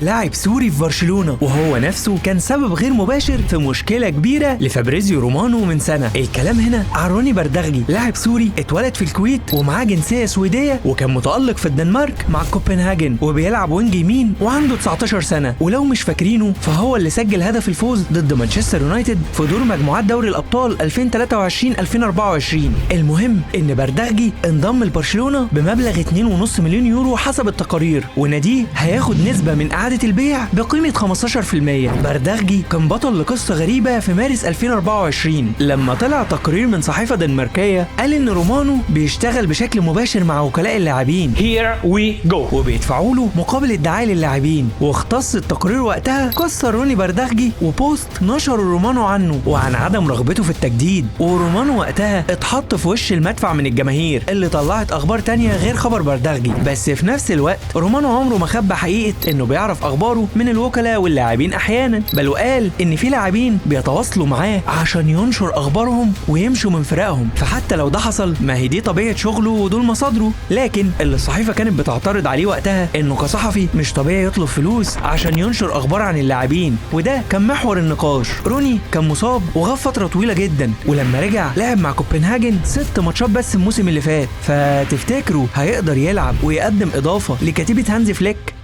لاعب سوري في برشلونة، وهو نفسه كان سبب غير مباشر في مشكلة كبيرة لفابريزيو رومانو من سنة. الكلام هنا عن روني بردغلي، لاعب سوري اتولد في الكويت ومعاه جنسية سويدية، وكان متألق في الدنمارك مع كوبنهاجن وبيلعب وينج يمين وعنده 19 سنة. ولو مش فاكرينه فهو اللي سجل هدف الفوز ضد مانشستر يونايتد في دور مجموعات دوري الأبطال 2023-2024. المهم ان بردغلي انضم لبرشلونة بمبلغ 2.5 مليون يورو حسب التقارير، وناديه هياخد نسبة من إعادة البيع بقيمة 15%. بردغلي كان بطل لقصة غريبة في مارس 2024 لما طلع تقرير من صحيفة دنماركية قال ان رومانو بيشتغل بشكل مباشر مع وكلاء اللاعبين Here we go وبيدفعوا له مقابل الدعاية للاعبين. واختص التقرير وقتها قصة روني بردغلي وبوست نشر رومانو عنه وعن عدم رغبته في التجديد، ورومانو وقتها اتحط في وش المدفع من الجماهير اللي طلعت اخبار تانية غير خبر بردغلي. بس في نفس الوقت رومانو عمره ما خبى حقيقة انه بيعرف اخباره من الوكلاء واللاعبين احيانا، بل وقال ان في لاعبين بيتواصلوا معاه عشان ينشر اخبارهم ويمشوا من فرقهم. فحتى لو ده حصل ما هي دي طبيعة شغله ودول مصادره. لكن اللي الصحيفة كانت بتعترض عليه وقتها انه كصحفي مش طبيعي يطلب فلوس عشان ينشر اخبار عن اللاعبين، وده كان محور النقاش. روني كان مصاب وغاب فترة طويلة جدا، ولما رجع لعب مع كوبنهاجن 6 ماتشات بس الموسم اللي فات. فتفتكروا هيقدر يلعب ويقدم اضافة لكتيبة هانزي فليك؟